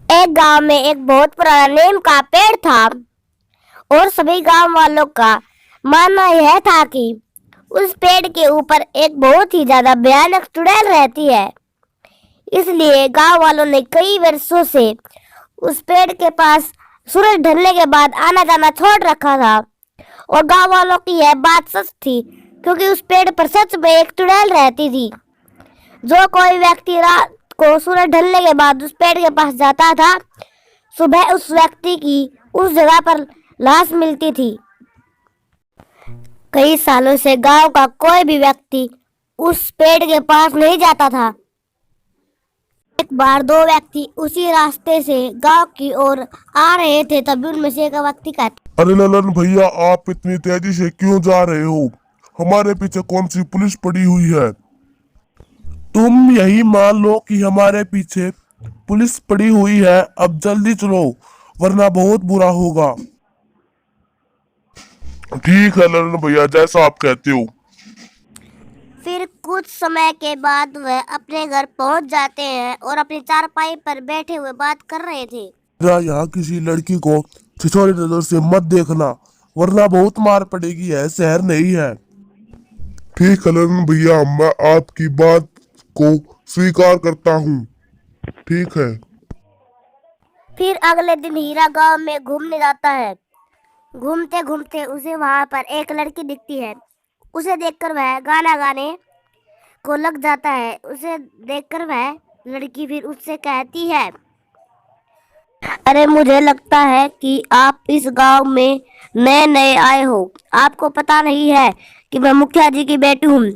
एक गांव में एक बहुत पुराना नीम का पेड़ था और सभी गांव वालों का मानना यह था कि उस पेड़ के ऊपर एक बहुत ही ज्यादा भयानक चुड़ैल रहती है। इसलिए गांव वालों ने कई वर्षों से उस पेड़ के पास सूरज ढलने के बाद आना जाना छोड़ रखा था और गांव वालों की यह बात सच थी क्योंकि उस पेड़ पर सच में एक चुड़ैल रहती थी। जो कोई व्यक्ति रात को सूरज ढलने के बाद उस पेड़ के पास जाता था, सुबह उस व्यक्ति की उस जगह पर लाश मिलती थी। कई सालों से गांव का कोई भी व्यक्ति उस पेड़ के पास नहीं जाता था। एक बार दो व्यक्ति उसी रास्ते से गांव की ओर आ रहे थे, तभी उनमें से एक व्यक्ति कहता, अरे ललन भैया, आप इतनी तेजी से क्यों जा रहे हो? हमारे पीछे कौन सी पुलिस पड़ी हुई है? तुम यही मान लो कि हमारे पीछे पुलिस पड़ी हुई है। अब जल्दी चलो वरना बहुत बुरा होगा। ठीक है ललन भैया, जैसा आप कहते हो। फिर कुछ समय के बाद वह अपने घर पहुंच जाते हैं और अपनी चारपाई पर बैठे हुए बात कर रहे थे। जरा यहाँ किसी लड़की को छिछोरी नजर से मत देखना वरना बहुत मार पड़ेगी। है शहर नहीं है। ठीक है ललन भैया, मैं आपकी बात को स्वीकार करता हूँ। ठीक है। फिर अगले दिन हीरा गांव में घूमने जाता है। घूमते घूमते उसे वहां पर एक लड़की दिखती है। उसे देखकर वह गाना गाने को लग जाता है। उसे देखकर वह लड़की फिर उससे कहती है, अरे मुझे लगता है कि आप इस गांव में नए नए आए हो। आपको पता नहीं है कि मैं मुखिया जी की बेटी हूँ।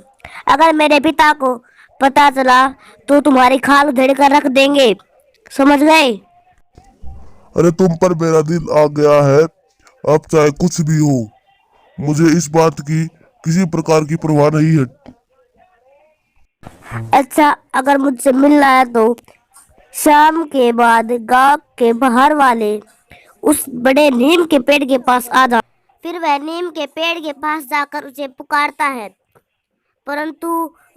अगर मेरे पिता को पता चला तो तुम्हारी खाल उधेड़ कर रख देंगे, समझ गए? अरे तुम पर मेरा दिल आ गया है। अब चाहे कुछ भी हो, मुझे इस बात की किसी प्रकार की परवाह नहीं है। अच्छा, अगर मुझसे मिलना है तो शाम के बाद गांव के बाहर वाले उस बड़े नीम के पेड़ के पास आ जा। फिर वह नीम के पेड़ के पास जाकर उसे पुकारता है, परंतु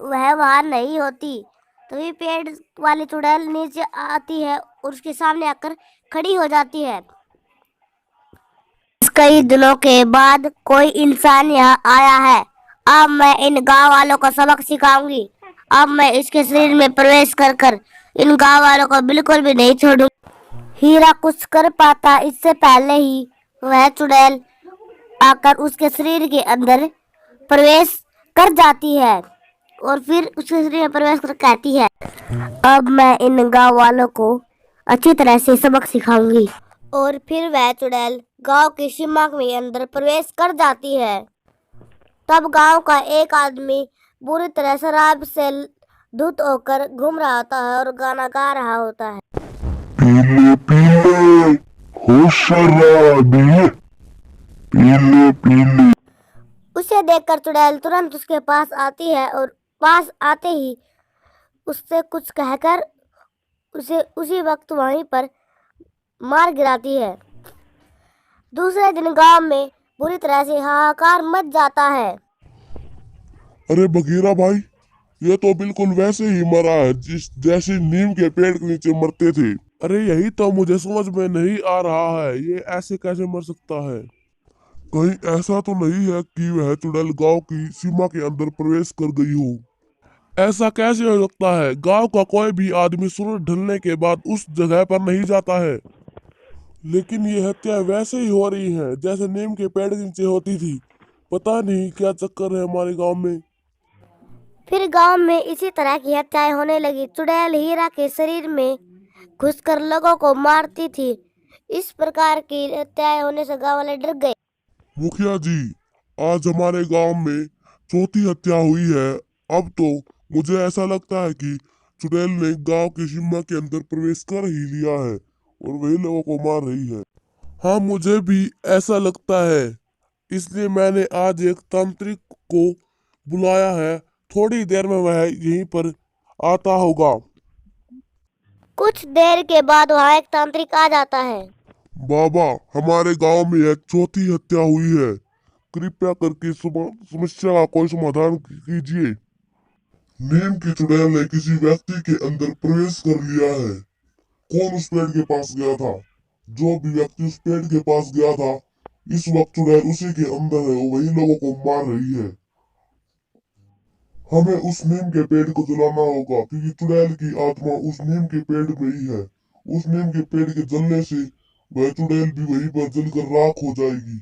वह वहां नहीं होती। तभी पेड़ वाली चुड़ैल नीचे आती है और उसके सामने आकर खड़ी हो जाती है। कई दिनों के बाद कोई इंसान यहाँ आया है। अब मैं इन गांव वालों को सबक सिखाऊंगी। अब मैं इसके शरीर में प्रवेश कर कर इन गांव वालों को बिल्कुल भी नहीं छोड़ूंगी। हीरा कुछ कर पाता इससे पहले ही वह चुड़ैल आकर उसके शरीर के अंदर प्रवेश कर जाती है और फिर उसके शरीर में प्रवेश कर कहती है, अब मैं इन गांव वालों को अच्छी तरह से सबक सिखाऊंगी। और फिर वह चुड़ैल गांव की सीमा में अंदर प्रवेश कर जाती है। तब गांव का एक आदमी बुरी तरह शराब से धुत होकर घूम रहा होता है और गाना गा रहा होता है, पीले पीले हो शराबी, पीले पीले। उसे देखकर चुड़ैल तुरंत उसके पास आती है और पास आते ही उससे कुछ कहकर उसे उसी वक्त वहीं पर मार गिराती है। दूसरे दिन गांव में बुरी तरह से हाहाकार मच जाता है। अरे बगीरा भाई, ये तो बिल्कुल वैसे ही मरा है जैसे नीम के पेड़ के नीचे मरते थे। अरे यही तो मुझे समझ में नहीं आ रहा है, ये ऐसे कैसे मर सकता है? कहीं ऐसा तो नहीं है कि वह चुड़ैल गांव की सीमा के अंदर प्रवेश कर गई हो? ऐसा कैसे हो सकता है? गांव का कोई भी आदमी सूरज ढलने के बाद उस जगह पर नहीं जाता है। लेकिन ये हत्या वैसे ही हो रही है जैसे नीम के पेड़ के नीचे होती थी। पता नहीं क्या चक्कर है हमारे गांव में। फिर गांव में इसी तरह की हत्याएं होने लगी। चुड़ैल हीरा के शरीर में घुसकर लोगों को मारती थी। इस प्रकार की हत्याएं होने से गांव वाले डर गए। मुखिया जी, आज हमारे गांव में चौथी हत्या हुई है। अब तो मुझे ऐसा लगता है कि चुड़ैल ने गांव की सीमा के अंदर प्रवेश कर ही लिया है और वही लोगों को मार रही है। हाँ, मुझे भी ऐसा लगता है। इसलिए मैंने आज एक तांत्रिक को बुलाया है। थोड़ी देर में वह यहीं पर आता होगा। कुछ देर के बाद वहां एक तांत्रिक आ जाता है। बाबा, हमारे गांव में एक चौथी हत्या हुई है। कृपया करके समस्या का कोई समाधान कीजिए। नीम की चुड़ैल ने किसी व्यक्ति के अंदर प्रवेश कर लिया है। कौन उस पेड़ के पास गया था? जो भी व्यक्ति उस पेड़ के पास गया था, इस वक्त चुड़ैल उसी के अंदर है, वो वही लोगों को मार रही है। हमें उस नीम के पेड़ को जलाना होगा, क्योंकि चुड़ैल की आत्मा उस नीम के पेड़ में ही है। उस नीम के पेड़ के जलने से वह चुड़ैल भी वहीं पर जलकर राख हो जाएगी।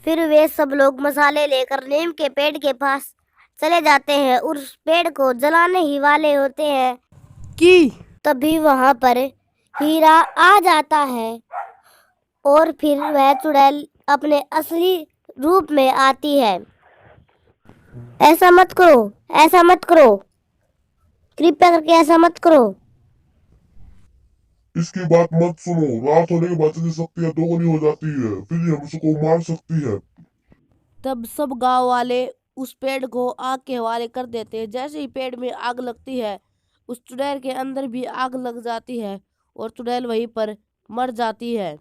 फिर वे सब लोग मसाले लेकर नीम के पेड़ के पास चले जाते हैं। उस पेड़ को जलाने ही वाले होते हैं कि तभी वहां पर हीरा आ जाता है और फिर वह चुड़ैल अपने असली रूप में आती है। ऐसा मत करो, ऐसा मत करो, कृपया करके ऐसा मत करो। इसकी बात मत सुनो, रात होने के बाद इसकी शक्तियां दोगुनी हो जाती है, फिर ये हमको मार सकती है। तब सब गांव वाले उस पेड़ को आग के हवाले कर देते हैं। जैसे ही पेड़ में आग लगती है, उस चुड़ैल के अंदर भी आग लग जाती है और चुड़ैल वहीं पर मर जाती है।